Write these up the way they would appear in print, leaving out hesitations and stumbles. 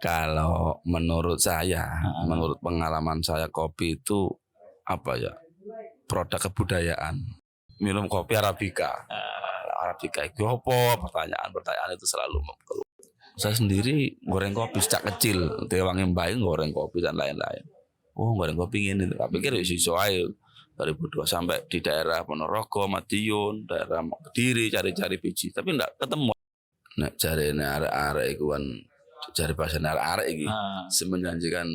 Kalau menurut saya, menurut pengalaman saya kopi itu apa ya? Produk kebudayaan. Minum kopi Arabica. Arabica itu apa? Pertanyaan itu selalu keluar. Saya sendiri goreng kopi sejak kecil. Dewangi Mbae goreng kopi dan lain-lain. Oh, goreng kopi ini. Tak pikir ya iso ae 2002 sampai di daerah Ponorogo, Madiun, daerah Kediri cari-cari biji, tapi enggak ketemu. Nek jarene arek-arek iku kan jare bahasane arek-arek iki menjanjikan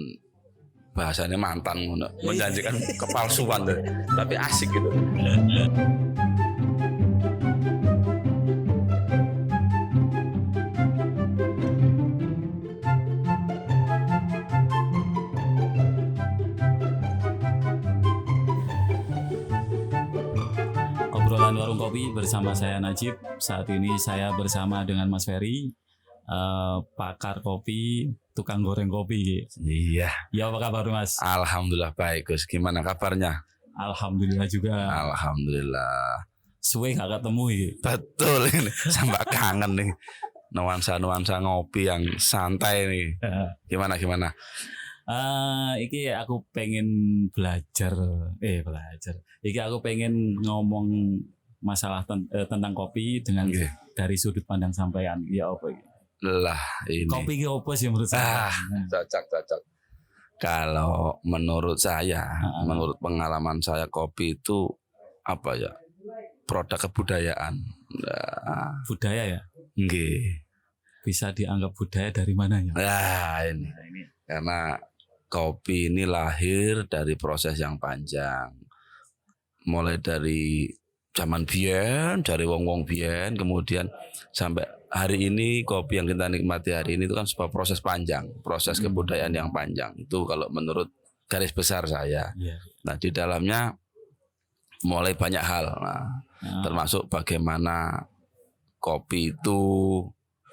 bahasanya mantan ngono, menjanjikan kepalsuan tapi asik gitu. Obrolan Warung Kopi bersama saya Najib. Saat ini saya bersama dengan Mas Ferry, pakar kopi, tukang goreng kopi. Iya. Ya, apa kabar Mas? Alhamdulillah baik Gus. Gimana kabarnya? Alhamdulillah juga. Alhamdulillah. Suwe gak ketemu ya. Betul ini. Sampai kangen nih. Nuansa-nuansa ngopi yang santai nih. Gimana? Iki aku pengen belajar. Iki aku pengen ngomong masalah tentang kopi dengan dari sudut pandang sampean. Ya apa iki? Lah ini. Kopi iki apa sih menurut saya? Cocok. Kalau menurut saya, menurut pengalaman saya kopi itu apa ya? Produk kebudayaan. Nah, budaya ya? Nggih. Bisa dianggap budaya dari mana ya? Nah, ini. Karena kopi ini lahir dari proses yang panjang. Mulai dari zaman biyen, dari wong-wong biyen, kemudian sampai hari ini kopi yang kita nikmati hari ini itu kan sebuah proses panjang, proses kebudayaan yang panjang. Itu kalau menurut garis besar saya. Nah, di dalamnya mulai banyak hal. Nah, termasuk bagaimana kopi itu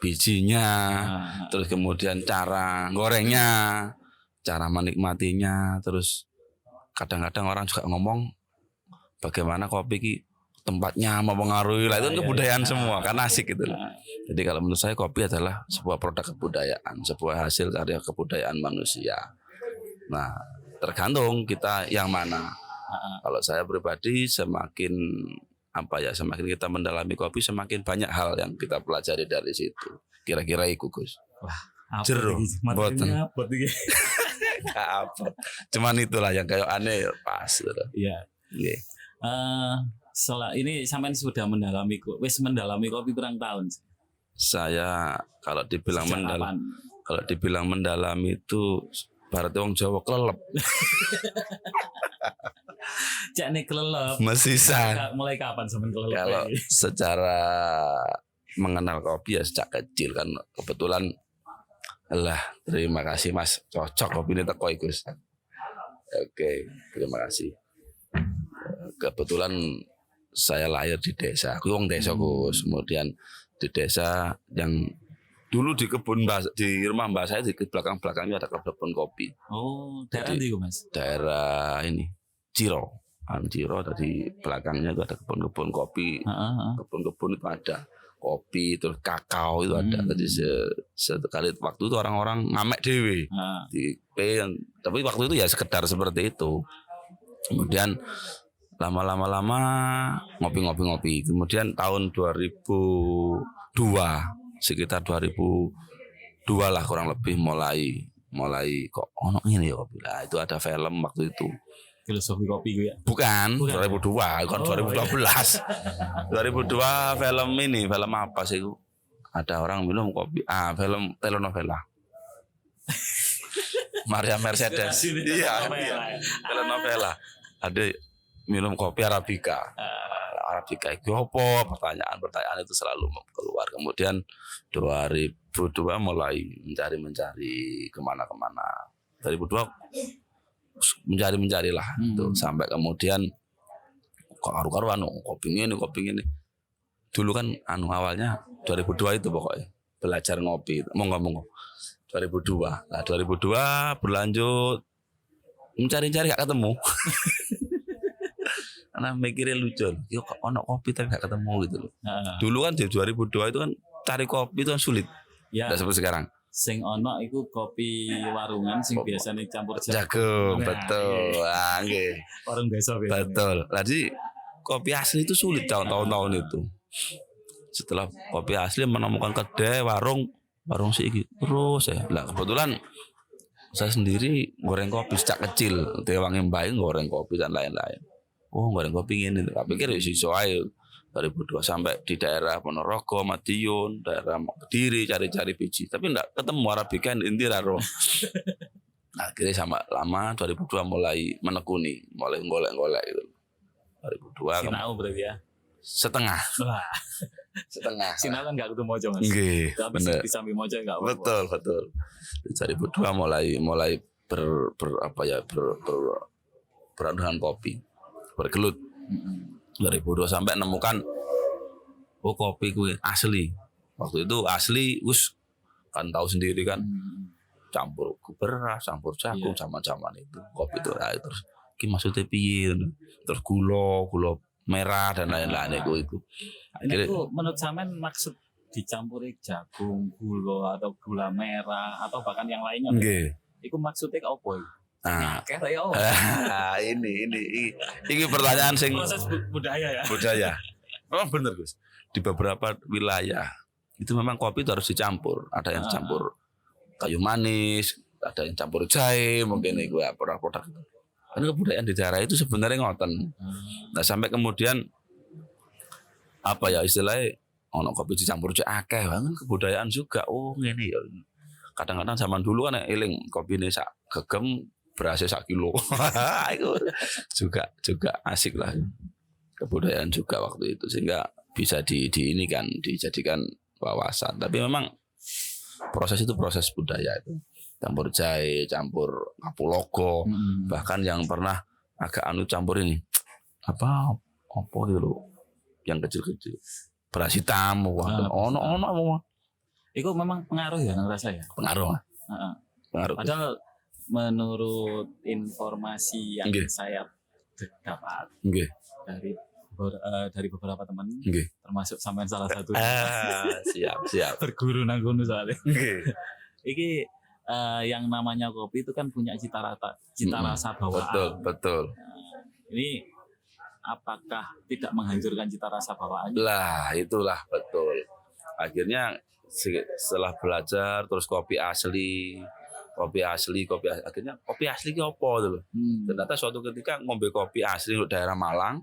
bijinya, terus kemudian cara gorengnya, cara menikmatinya, terus kadang-kadang orang juga ngomong bagaimana kopi ki tempatnya mempengaruhi lah, itu kan kebudayaan semua, kan asik gitu. Jadi kalau menurut saya kopi adalah sebuah produk kebudayaan, sebuah hasil karya kebudayaan manusia. Nah, tergantung kita yang mana. Kalau saya pribadi semakin kita mendalami kopi, semakin banyak hal yang kita pelajari dari situ. Kira-kira itu Gus. Wah, jeruk. Materinya apa iki? Apa? Cuman itulah yang kayak aneh pas. Iya. Yeah. Ini sampean sudah mendalami kopi berapa tahun? Saya kalau dibilang mendalam itu berarti wong Jawa kelelep. Cak nih kelelep. Mesisan. Mulai kapan sampean kelelep? Kalau secara mengenal kopi ya sejak kecil kan, kebetulan terima kasih Mas, cocok kopi ini teko Gus. Oke, terima kasih. Kebetulan saya lahir di desa, aku wong desa Gus. Kemudian di desa yang dulu di kebun di rumah mbak saya di belakangnya ada kebun kopi. Oh, daerah itu Mas? Daerah ini Ciro di belakangnya itu ada kebun-kebun kopi. Kebun-kebun itu ada kopi, terus kakao itu ada. Jadi sekali waktu itu orang-orang ngamek dewe tapi waktu itu ya sekedar seperti itu. Kemudian lama-lama ngopi. Kemudian tahun 2002, sekitar 2002 lah kurang lebih mulai kok ono ini ya kopi. Lah itu ada film waktu itu. Filosofi kopi ya? Bukan. 2002, kan 2012. 2002 film apa sih itu? Ada orang minum kopi. Film telenovela. Maria Mercedes. Iya. Telenovela. Ada minum kopi Arabica. Arabica itu apa? Pertanyaan itu selalu keluar. Kemudian 2002 mulai mencari kemana-kemana. 2002 mencari lah tuh, sampai kemudian kok karu-karuan kopi ini. Dulu kan awalnya 2002 itu pokoknya belajar ngopi. Monggo 2002. Nah, 2002 berlanjut mencari gak ketemu. Karena mikirnya lucu, kok ono kopi tapi gak ketemu gitu loh. Dulu kan di 2002 itu kan cari kopi itu kan sulit. Ya. Tidak seperti sekarang. Sing ono iku kopi warungan sing biasanya campur jagung, Nah, betul. Ah, nggih. Warung desa biasanya. Betul. Jadi kopi asli itu sulit tahun-tahun itu. Setelah kopi asli menemukan kedai warung sih terus ya. Lah kebetulan saya sendiri goreng kopi sejak kecil. Tewangi mbak goreng kopi dan lain-lain. Oh goreng kopi ini. Tak pikir iso ae 2002 sampai di daerah Ponorogo, Madiun, daerah Kediri cari-cari biji. Tapi enggak ketemu Arabica inti raro. Akhirnya sama lama 2002 mulai menekuni, mulai golek-golek itu. 2002 Sinau berarti ya. setengah. Wah. Setengah. Sinau kan enggak kudu mojo Mas. Nggih, Tapi bener. bisa sambil mojo enggak apa-apa. Betul, betul. 2002 mulai beradu dengan kopi, bergelut. 2002 sampai nemukan kopi kuwi asli. Waktu itu asli kan tahu sendiri kan. Campur beras, campur jagung zaman-zaman itu. Kopi itu terus iki maksudnya piye? Terus gula merah dan lain-lain itu. Ini tuh menurut sampean maksud dicampuri jagung, gula atau gula merah atau bahkan yang lainnya. Nggih. Iku maksudnya ke opo? Nah, Ya, ini pertanyaan sing proses budaya ya. budaya. Memang benar Gus. Di beberapa wilayah itu memang kopi itu harus dicampur. Ada yang campur kayu manis, ada yang campur jahe, mungkin itu ya produk-produk itu. Karena kebudayaan di daerah itu sebenarnya ngoten. Nah sampai kemudian apa ya istilahnya ono kopi dicampur akeh kan kebudayaan juga. Oh ngene ya. Kadang-kadang zaman dulu kan eling kopi ini sak gegem berasnya 1 kilo. Itu juga asik lah. Kebudayaan juga waktu itu sehingga bisa dijadikan wawasan. Tapi memang proses itu proses budaya itu. Campur jahe, campur kapulaga, bahkan yang pernah agak campur ini apa gitu loh. Yang kecil-kecil. Beras hitam, ono. Itu memang pengaruh ya nang rasa ya. Pengaruh. Pengaruh. Padahal menurut informasi yang saya dapat dari beberapa teman, termasuk sampean salah satu. Siap. Berguru nang kono soalnya. Iki yang namanya kopi itu kan punya cita rasa bawaan. Betul. Ini apakah tidak menghancurkan cita rasa bawaannya? Lah, itulah betul. Akhirnya setelah belajar terus kopi asli akhirnya kopi asli ki apa gitu loh. Ternyata suatu ketika ngombe kopi asli di daerah Malang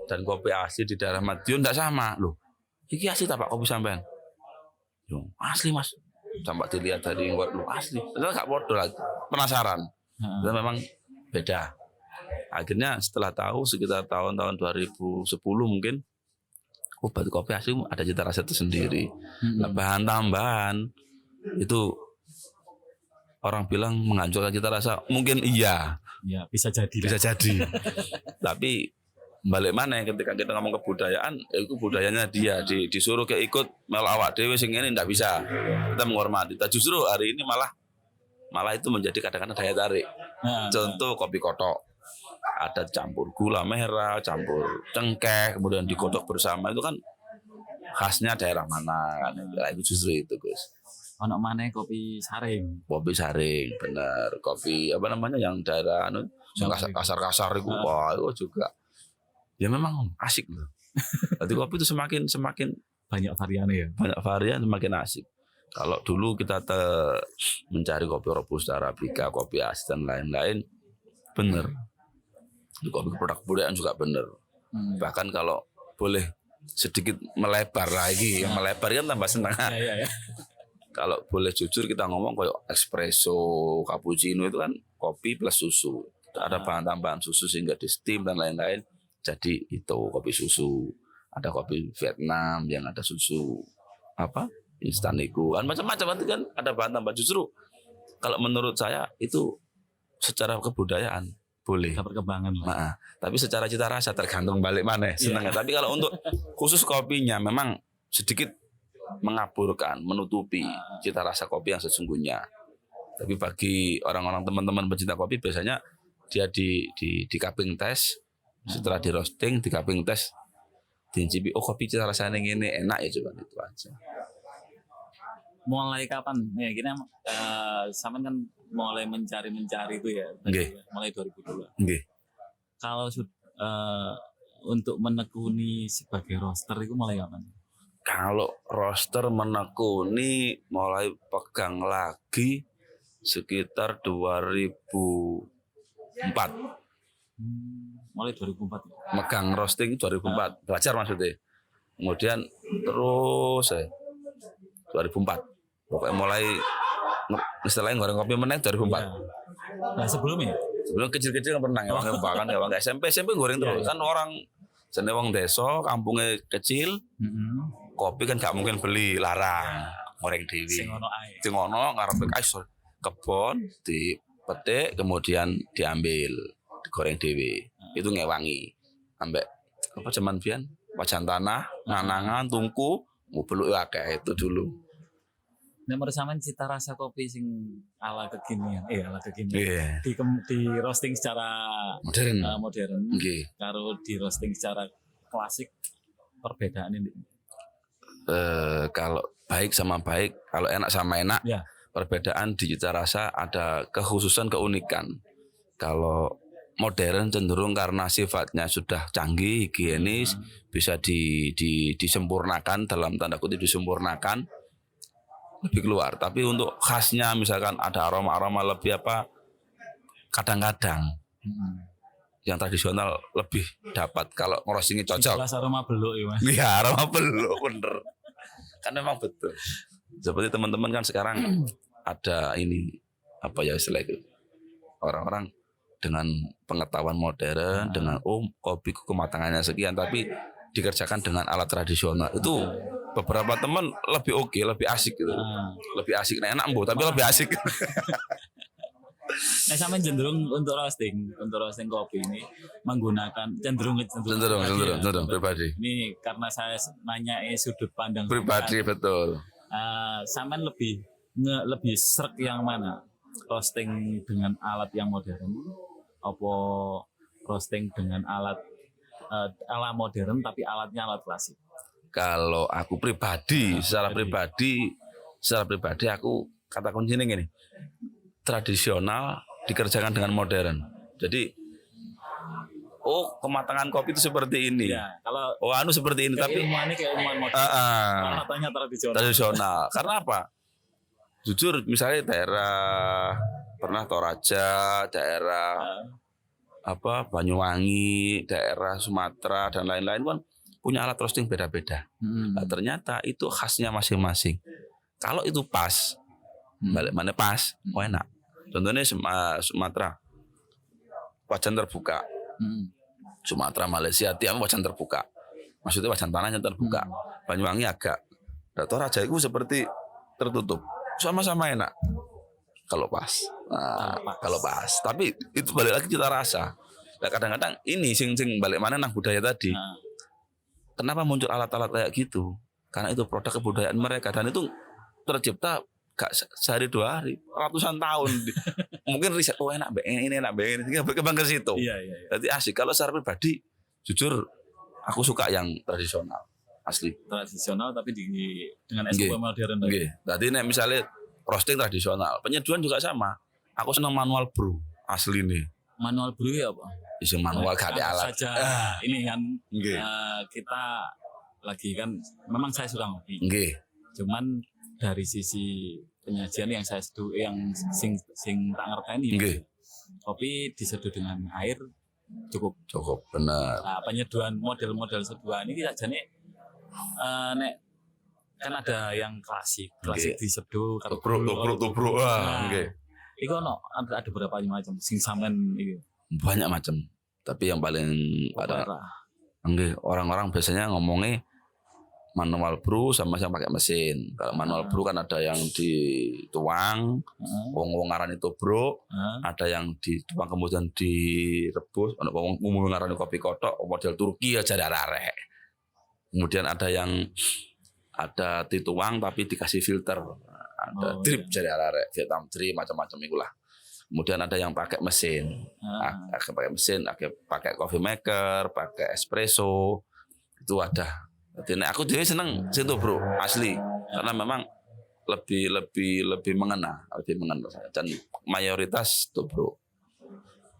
dan kopi asli di daerah Madiun enggak sama loh. Iki asli tak Pak kopi sampean? Yo, asli Mas. Sampai dilihat dari luar lu asli. Ternyata enggak bodoh lagi. Penasaran. Dan memang beda. Akhirnya setelah tahu sekitar tahun-tahun 2010 mungkin obat kopi asli ada cita rasa tersendiri. Bahan tambahan itu orang bilang menghancurkan cita rasa, mungkin iya. Ya, bisa jadi. Tapi balik mana ketika kita ngomong kebudayaan, itu budayanya dia disuruh ke ikut melawak dewe sing ini ndak bisa. Kita menghormati. Justru hari ini malah itu menjadi kadang-kadang daya tarik. Contoh kopi kotok. Ada campur gula merah, campur cengkeh, kemudian digodok bersama itu kan khasnya daerah mana kan. Itu justru itu, Gus. Ono maneh kopi saring, bener. Kopi apa namanya yang daerah yang kasar-kasar itu, wah itu juga. Ya memang asik loh. Jadi kopi itu semakin banyak variannya ya. Banyak varian semakin asik. Kalau dulu kita mencari kopi robusta, arabica, kopi asli dan lain-lain, bener. Kopi produk kebudayaan juga bener. Bahkan kalau boleh sedikit melebar lagi, melebar kan tambah senang. Ya. Kalau boleh jujur kita ngomong kayak espresso, cappuccino itu kan kopi plus susu. Ada bahan tambahan susu sehingga di steam dan lain-lain. Jadi itu kopi susu. Ada kopi Vietnam yang ada susu instan itu. Kan macam-macam itu kan ada bahan tambahan. Justru kalau menurut saya itu secara kebudayaan boleh. Perkembangan. Tapi secara cita rasa tergantung balik mana senangnya. Tapi kalau untuk khusus kopinya memang sedikit mengaburkan, menutupi cita rasa kopi yang sesungguhnya. Tapi bagi orang-orang teman-teman pecinta kopi biasanya dia di cupping test, setelah di roasting di cupping test, diincipi kopi cita rasanya ini enak ya coba itu aja. mulai kapan? Ya gini sampean kan mulai mencari itu ya. Nggih. Mulai 2002. Nggih. Kalau untuk menekuni sebagai roster itu mulai kapan? Kalau roster menekuni mulai pegang lagi sekitar 2004. Mulai 2004. Megang roasting 2004. Belajar maksudnya. Kemudian terus 2004. Pokoknya mulai istilahnya goreng kopi meneng 2004. Ya. Nah sebelumnya? Sebelum kecil-kecil kan pernah ya, bahkan ya SMP goreng terus. Kan orang jenenge wong desa, kampungnya kecil. Kopi kan gak mungkin beli, larang. Goreng dhewe. Sing ono ae. Sing ono ngarepe kebon dipetik kemudian diambil, digoreng dhewe. Itu ngewangi. Ambek apa zaman biyen wajan tanah, nanangan, tungku, ngubeluk akeh itu dulu. Nek menurut sampean cita rasa kopi sing ala kekinian, ala kekinian. Yeah. Di roasting secara modern. Okay. Karo di roasting secara klasik perbedaan ini. Kalau baik sama baik, kalau enak sama enak, ya. Perbedaan di cita rasa ada kekhususan, keunikan. Kalau modern cenderung karena sifatnya sudah canggih, higienis, bisa disempurnakan, dalam tanda kutip disempurnakan, lebih keluar. Tapi untuk khasnya misalkan ada aroma-aroma lebih apa, kadang-kadang yang tradisional lebih dapat kalau ngerostingnya cocok. Jelas aroma beluk ya Mas. Iya, aroma beluk bener. Kan memang betul. Seperti teman-teman kan sekarang ada ini apa ya istilah itu, orang-orang dengan pengetahuan modern, dengan kopi kematangannya sekian, tapi dikerjakan dengan alat tradisional. Itu beberapa teman lebih oke, lebih asik gitu. Lebih asik, enak tapi lebih asik. Nah, sama cenderung untuk roasting kopi ini menggunakan cenderung pribadi. Ini karena saya nanya sudut pandang pribadi betul. Sampean lebih serk yang mana? Roasting dengan alat yang modern, apa roasting dengan alat ala modern tapi alatnya alat klasik? Kalau aku pribadi, secara pribadi aku kata kuncinya gini. Tradisional dikerjakan dengan modern. Jadi kematangan kopi itu seperti ini. Ya, kalau seperti ini tapi ilmuannya kayak ilmuwan modern. Katanya tradisional. Karena apa? Jujur misalnya daerah pernah Toraja, daerah Banyuwangi, daerah Sumatera dan lain-lain kan punya alat roasting beda-beda. Nah, ternyata itu khasnya masing-masing. Kalau itu pas, balik mana pas, enak. Contohnya Sumatera, wajan terbuka. Sumatera, Malaysia, tiap wajan terbuka. Maksudnya wajan tanahnya terbuka. Banyuwangi agak. Toraja itu seperti tertutup. Sama-sama enak. Kalau pas. Kalau pas. Tapi itu balik lagi cita rasa. Nah, kadang-kadang ini sing balik mana nang budaya tadi. Kenapa muncul alat-alat kayak gitu? Karena itu produk kebudayaan mereka dan itu tercipta gak sehari 2 hari, ratusan tahun. Mungkin riset enak ini enak ini berkembang ke situ. Iya. Jadi asik. Kalau secara pribadi jujur aku suka yang tradisional. Asli. Tradisional tapi dengan SOP modern. Jadi misalnya roasting tradisional, penyeduhan juga sama. Aku senang manual brew asli nih. Manual brew ya apa? Isu manual gak ada alat. Saja. Ini kan kita lagi kan memang saya suka ngopi. Cuman dari sisi penyajian yang sing tak ngerteni kopi diseduh dengan air cukup benar. Nah, penyeduhan model-model seduhan ini sajane nek kan ada yang klasik diseduh karo tubruk. Iku ada berapa macam sing sampean iki? Banyak macam. Tapi yang paling pada orang-orang biasanya ngomongnya manual brew sama yang pakai mesin. Kalau manual brew kan ada yang dituang, wong ngaran itu bro, ada yang dituang kemudian direbus, wong ngaran kopi kotok, model Turki aja arek. Kemudian ada yang dituang tapi dikasih filter, ada drip jadi arek, Vietnam drip macam-macam itulah. Kemudian ada yang pakai mesin, pakai coffee maker, pakai espresso, itu ada. Jadi aku juga seneng situ bro, asli. Karena memang lebih mengena saya. Dan mayoritas tubruk.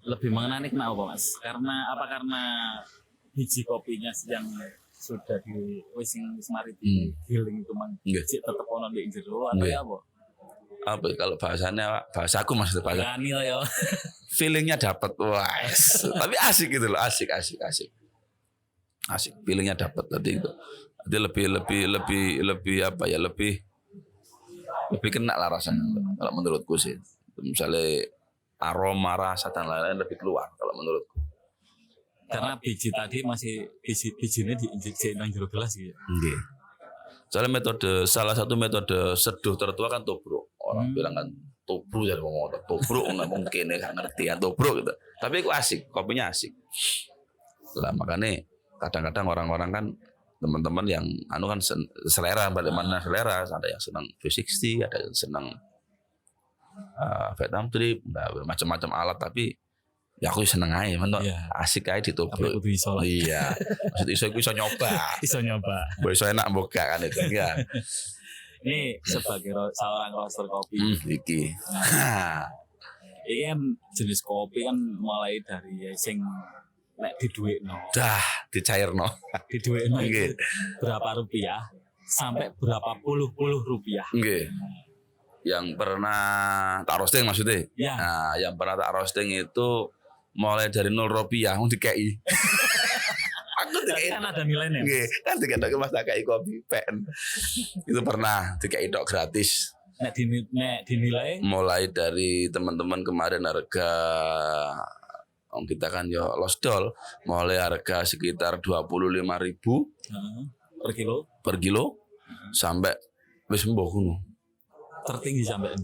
Lebih mengena ini kenapa Mas? Karena biji kopinya yang sudah di wishing mari giling itu mang tetap ono di jero atau apa? Apa kalau bahasaku maksudnya bahasa. Feelingnya dapat, tapi asik gitu loh, asik. Feelingnya dapat tadi itu. Jadi lebih apa ya, lebih kena lah rasanya kalau menurutku sih. Misalnya aroma rasa dan lain-lain lebih keluar kalau menurutku. Karena biji tadi masih bijinya diinjeksi nang jero gelas gitu. Nggih. Soalnya salah satu metode seduh tertua kan tubruk. Orang bilang kan tubruk jadi ngomong tubruk nggak mungkin ya, nggak ngerti ya tubruk gitu. Tapi itu asik, kopinya asik. Lah makanya kadang-kadang orang-orang kan teman-teman yang kan selera, bagaimana selera, ada yang senang V60, ada yang senang Vietnam trip, macam-macam alat, tapi ya aku seneng aja, asik aja ditubruk. Iya, maksudnya iso nyoba. Iso enak buka kan itu ya. Ini sebagai seorang roaster kopi. Iki. Ini kan jenis kopi kan mulai dari sing nek diduekno. Dicairno. Diduekno itu berapa rupiah sampai berapa puluh rupiah. Nggih. Yang pernah tak roasting maksudnya? Ya. Nah, yang pernah tak roasting itu mulai dari 0 rupiah mau dikei. Aku dikei kan ada nilainya. Nggih, kan dikei Mas tak kei kopi pen. Itu pernah dikei tok gratis. Nek dinilai mulai dari teman-teman kemarin harga kita kan ya losdol mulai harga sekitar 25.000 per kilo sampai wis mbok ngono. Tertinggi sampai ini.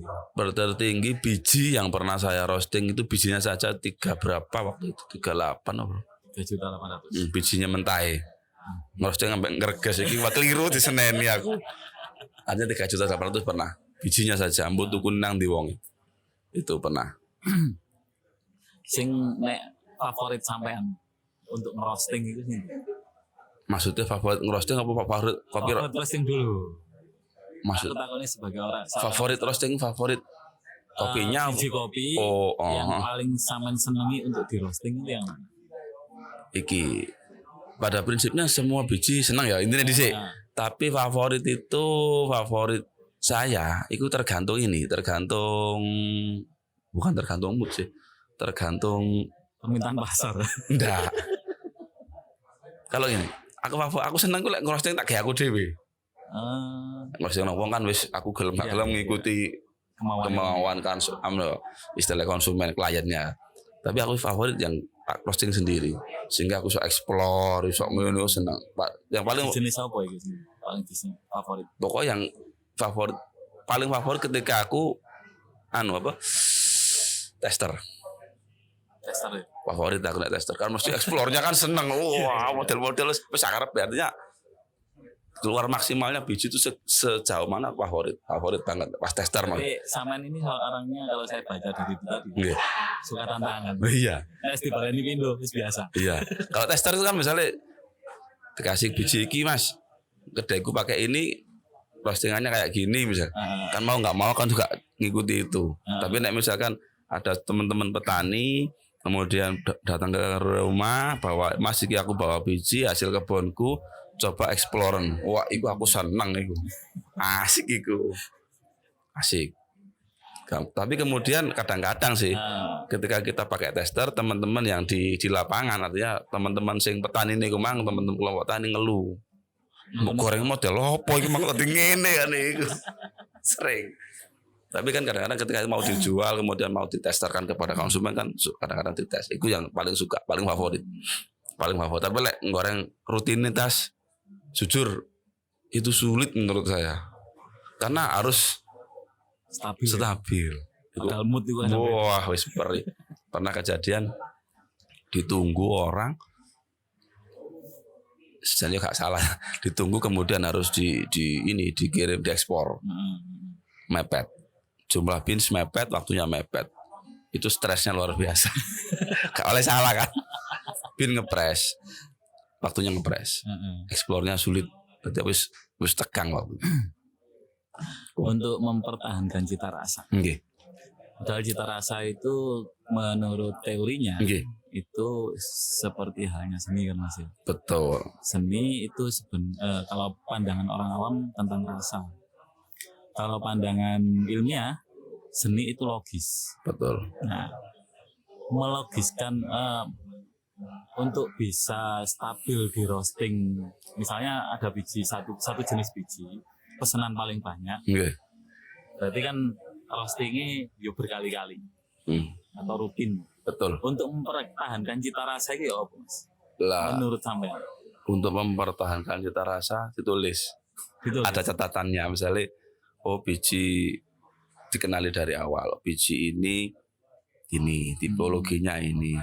Tertinggi biji yang pernah saya roasting itu bijinya saja 3 berapa waktu itu 38 apa? 3.800. Bijinya mentah. Roasting sampai ngerges iki keliru diseneni aku. Hanya 3.800 pernah. Bijinya saja ambut tuku nang ndi wong. Itu pernah. Sing nek favorit sampean untuk ngerosting itu sih. Maksudnya favorit ngerosting apa favorit kopi? Favorit roasting dulu. Maksud aku takutnya sebagai orang favorit roasting, favorit kopinya biji kopi yang paling sampean senengi untuk di roasting itu yang mana? Iki pada prinsipnya semua biji senang ya intinya dhisik. Tapi favorit saya itu tergantung bukan tergantung mood sih. Tergantung permintaan pasar. Enggak. Kalau ini aku seneng ku lek ngerosting tak gawe aku dhewe. Maksudnya wong kan wis aku gelem ngikuti kemauan kan istilah konsumen kliennya. Tapi aku favorit yang roasting sendiri sehingga aku bisa explore, bisa ngono seneng. Yang paling jenis apa iki paling favorit? Pokoknya yang paling favorit ketika aku tester. Favorit aku nek tester kan mesti explore-nya kan seneng. Wah, model-model wis arep artinya keluar maksimalnya biji itu sejauh mana favorit banget pas tester malah. Tapi saman ini orangnya kalau saya baca dari itu tadi suka tantangan. Iya. Tes di barang ini Indo biasa. Iya. Kalau tester itu kan misalnya dikasih biji iki Mas, kedaiku pakai ini roastingannya kayak gini misal. Kan mau nggak mau kan juga ngikuti itu. Tapi nek misalkan ada teman-teman petani kemudian datang ke rumah bawa Mas iki aku bawa biji hasil kebunku coba exploren. Wah, iku aku seneng iku. Asik iku. Asik. Tapi kemudian kadang-kadang sih ketika kita pakai tester teman-teman yang di lapangan artinya teman-teman sing petani niku mang teman-teman kelompok tani ngeluh. Mau goreng model opo iki mang tadi ngene kan iku. Sering. Tapi kan kadang-kadang ketika mau dijual kemudian mau ditesterkan kepada konsumen kan kadang-kadang dites. Itu yang paling suka, paling favorit. Tapi lek goreng rutinitas jujur itu sulit menurut saya karena harus stabil. Padahal mood itu kan wah wis pernah kejadian ditunggu orang sebenarnya gak salah ditunggu kemudian harus dikirim diekspor mepet jumlah bins mepet waktunya mepet itu stresnya luar biasa gak oleh salah kan bin ngepres waktunya ngepres, eksplornya sulit, berarti wis tegang waktu. Untuk mempertahankan cita rasa. Nggih. Padahal cita rasa itu menurut teorinya Nggih. itu seperti halnya seni kan Mas ya. Betul. Seni itu kalau pandangan orang awam tentang rasa. Kalau pandangan ilmiah, seni itu logis. Betul. Nah, melogiskan untuk bisa stabil di roasting, misalnya ada biji satu jenis biji, pesanan paling banyak. Nggih. Berarti kan roastingnya yuk berkali-kali atau rutin. Betul. Untuk mempertahankan cita rasa itu ya apa Mas? Lah, menurut sampean. Untuk mempertahankan cita rasa ditulis. Ada catatannya, misalnya biji dikenali dari awal. Biji ini tipologinya ini.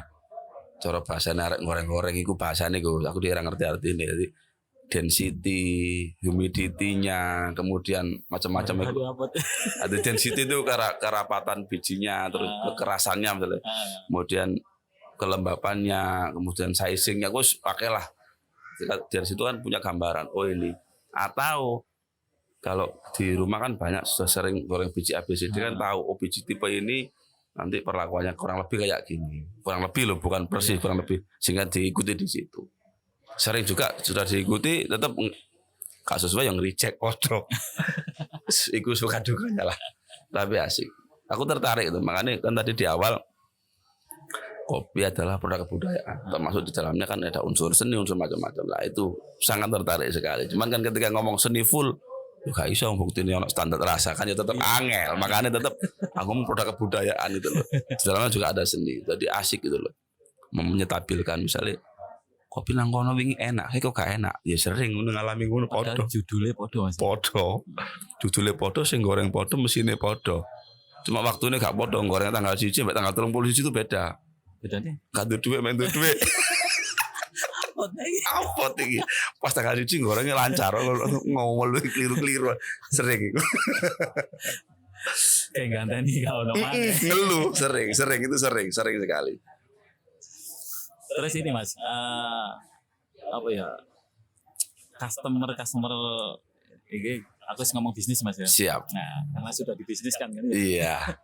Cara bahasanya arek goreng-goreng iku bahasane aku dia ngerti artinya. Jadi density, humidity-nya, kemudian macam-macam itu. Ada density itu kerapatan bijinya, terus kekerasannya misalnya. Kemudian kelembapannya, kemudian sizingnya, aku pakailah. Dari situ kan punya gambaran. Oh ini. Atau kalau di rumah kan banyak sudah sering goreng biji ABCD kan tahu. Oh biji tipe ini nanti perlakuannya kurang lebih kayak gini. Kurang lebih loh, bukan persis, kurang lebih. Sehingga diikuti di situ. Sering juga sudah diikuti tetap gak sesuai yang reject podo. Iku suka dukanya lah. Tapi asik. Aku tertarik itu. Makanya kan tadi di awal kopi adalah produk kebudayaan. Termasuk di dalamnya kan ada unsur seni, unsur macam-macam lah. Itu sangat tertarik sekali. Cuman kan ketika ngomong seni full, gak bisa buktiin ono standar rasa kan ya tetap angel. Makanya tetap aku produk kebudayaan itu loh. Di dalamnya juga ada seni. Jadi asik gitu loh. Menyetabilkan misalnya kopi nang kono wingi enak, kok gak enak. Ya sering ngalami ngono padha. Judulnya padha Mas. Padha. Judulnya padha, sing goreng padha, mesinnya padha. Cuma waktunya gak padha, goreng tanggal 1 sampai tanggal 31 itu beda. Bedanya? Gak duwe main duwe. Apa iki? Pas tanggal 1 gorengnya lancar, ngomol keliru-keliru. Sering. Kayak ganteni kalau nomane. Ngeluh, sering sekali. Terus ini Mas, apa ya, customer ini aku ngomong bisnis Mas ya. Siap. Nah, karena sudah di bisnis kan. Iya.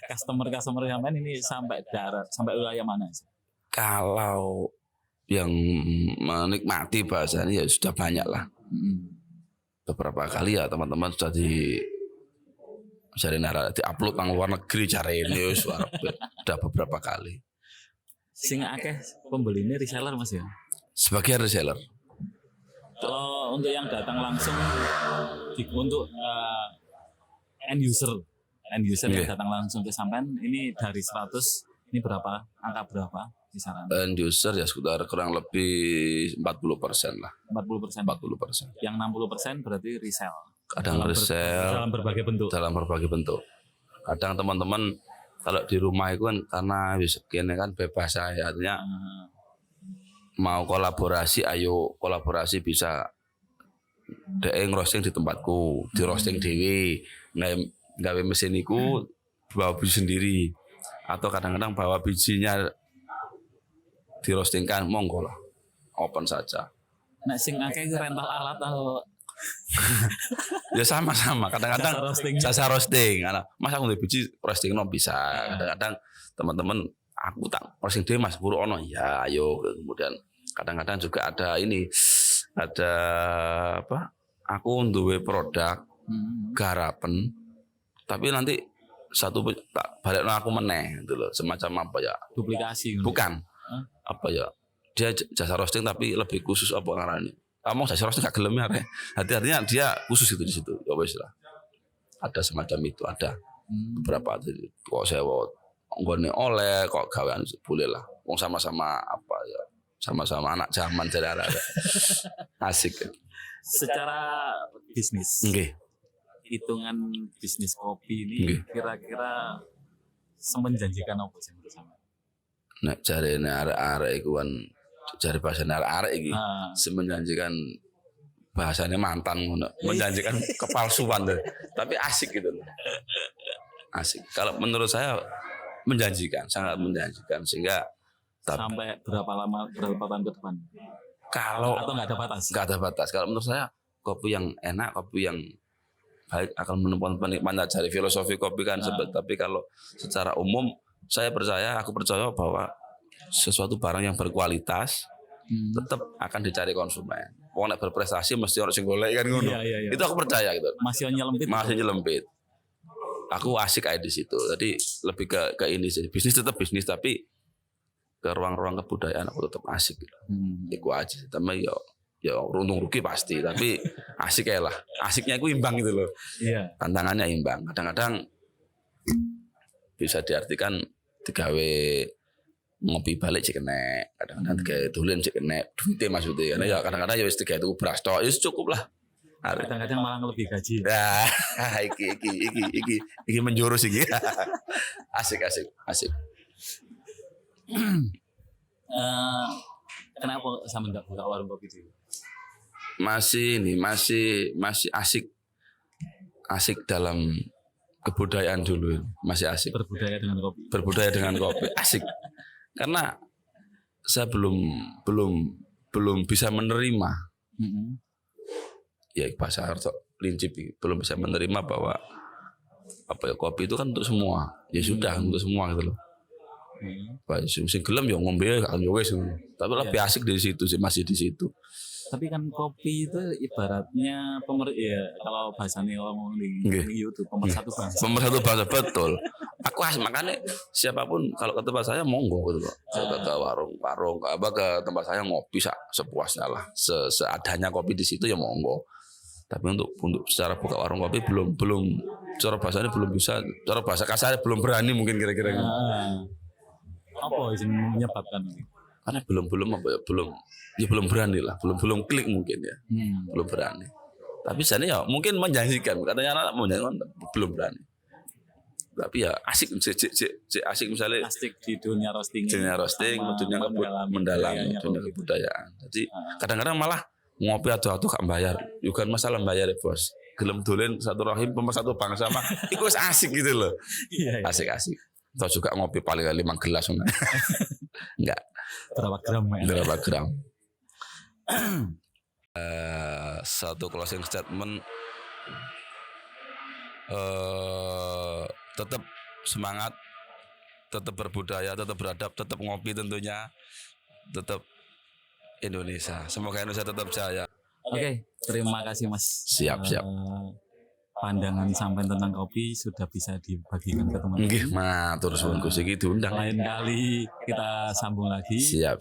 customer sampean ini sampai darat, sampai wilayah mana sih? Kalau yang menikmati bahasanya ya sudah banyak lah. Beberapa kali ya teman-teman sudah di upload nang luar negeri cari ini sudah beberapa kali. Sing akeh pembelinya reseller Mas ya? Sebagian reseller. Kalau untuk yang datang langsung untuk end user yang datang langsung ke sampean ini dari 100 ini berapa? Angka berapa kisaran? End user ya sekitar kurang lebih 40% lah. 40%. Yang 60% berarti resell. Kadang resell dalam berbagai bentuk. Kadang teman-teman kalau di rumah itu kan karena kini kan bebas saya, artinya mau kolaborasi, ayo kolaborasi bisa. Dek ngerosting di tempatku, di roasting dewe, gawe mesin iku bawa biji sendiri, atau kadang-kadang bawa bijinya di roastingkan, monggo lah, open saja. Nah sing akeh rental alat atau ya sama-sama. Kadang-kadang jasa roasting. Mas aku nduwe biji roasting no bisa. Kadang-kadang teman-teman aku tak roasting dhewe Mas buru ono. Ya ayo. Kemudian kadang-kadang juga ada apa? Aku nduwe produk garapen. Tapi nanti satu tak balekno aku meneh gitu loh. Semacam apa ya? Duplikasi. Bukan. Apa ya? Dia jasa roasting tapi lebih khusus apa ngarane? Kamu saya roasting gak gelem ya, artinya dia khusus itu di situ. Ya wes lah. Ada semacam itu, ada beberapa kok saya nggone oleh kok gawean boleh lah. Wong sama-sama apa ya? Sama-sama anak zaman jadi ada. Asik. Secara bisnis. Hitungan bisnis kopi ini kira-kira semenjanjikan apa sih menurut sampean? Nek jarene arek-arek iku kan cari bahasanya arek-arek iki menjanjikan bahasanya mantan menjanjikan kepalsuan deh. Tapi asik gitu loh. Asik. Kalau menurut saya menjanjikan, sangat menjanjikan sehingga sampai berapa tahun ke depan? Kalau atau nggak ada batas? Nggak ada batas. Kalau menurut saya kopi yang enak, kopi yang baik akan menemukan penikmatnya. Dari filosofi kopi kan tapi kalau secara umum aku percaya bahwa sesuatu barang yang berkualitas tetap akan dicari konsumen. Wong nek berprestasi mesti orang sing golek kan ngono. Iya. Itu aku percaya gitu. Masih nyelempit. Aku asik aja di situ. Jadi lebih ke ini sih. Bisnis tetap bisnis tapi ke ruang-ruang kebudayaan aku tetap asik gitu. Iku aja. Tapi ya untung rugi pasti, tapi asik ya lah. Asiknya aku imbang gitu loh. Iya. Tantangannya imbang. Kadang-kadang bisa diartikan digawe ngopi balik cek kena, kadang-kadang digawe dolen cek kena, duitnya maksudnya. Karena ya kadang-kadang ya wis digawe tuku beras tok, ya cukup lah. Kadang-kadang malah lebih gaji. Nah, iki menjurus iki. Asik. Kenapa sama nggak buka warung kopi itu? Masih asik dalam kebudayaan dulu, masih asik. Berbudaya dengan kopi, asik. Karena saya belum bisa menerima. Ya bahasa harus lincip, belum bisa menerima bahwa kopi itu kan untuk semua. Ya sudah untuk semua gitu loh. Sing gelem ya ngombe kan ya wis. Tapi lebih asik di situ sih, masih di situ. Tapi kan kopi itu ibaratnya kalau bahasanya ngomong di YouTube pemersatu bangsa. Pemersatu bangsa betul. Aku makanya siapapun kalau ke tempat saya monggo gitu loh. Ke warung ke tempat saya ngopi sepuasnya lah. Seadanya kopi di situ ya monggo. Tapi untuk secara buka warung kopi belum cara bahasanya belum bisa. Cara bahasa kasarnya belum berani mungkin kira-kira. Apa yang menyebabkan ini? Karena belum berani lah, belum klik mungkin ya, belum berani. Tapi sana ya mungkin menjanjikan, katanya anak menjanjikan belum berani. Tapi ya asik misalnya. Asik di dunia roasting, dunia mendalami dunia kebudayaan. Jadi kadang-kadang malah ngopi atau gak bayar, bukan masalah bayar ya bos. Gelem dolen satu rahim pemersatu bangsa mah, itu asik gitu loh. Asik. Atau juga ngopi paling 5 gelas enggak. Berapa gram? Satu closing statement, tetap semangat, tetap berbudaya, tetap beradab, tetap ngopi tentunya, tetap Indonesia. Semoga Indonesia tetap jaya. Oke, terima kasih Mas. Siap. Pandangan sampai tentang kopi sudah bisa dibagikan ke teman-teman. Nggih, matur suwun Gus iki diundang. Lain kali kita sambung lagi. Siap.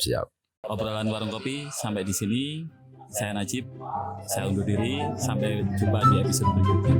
Obrolan warung kopi sampai di sini. Saya Najib, saya undur diri. Sampai jumpa di episode berikutnya.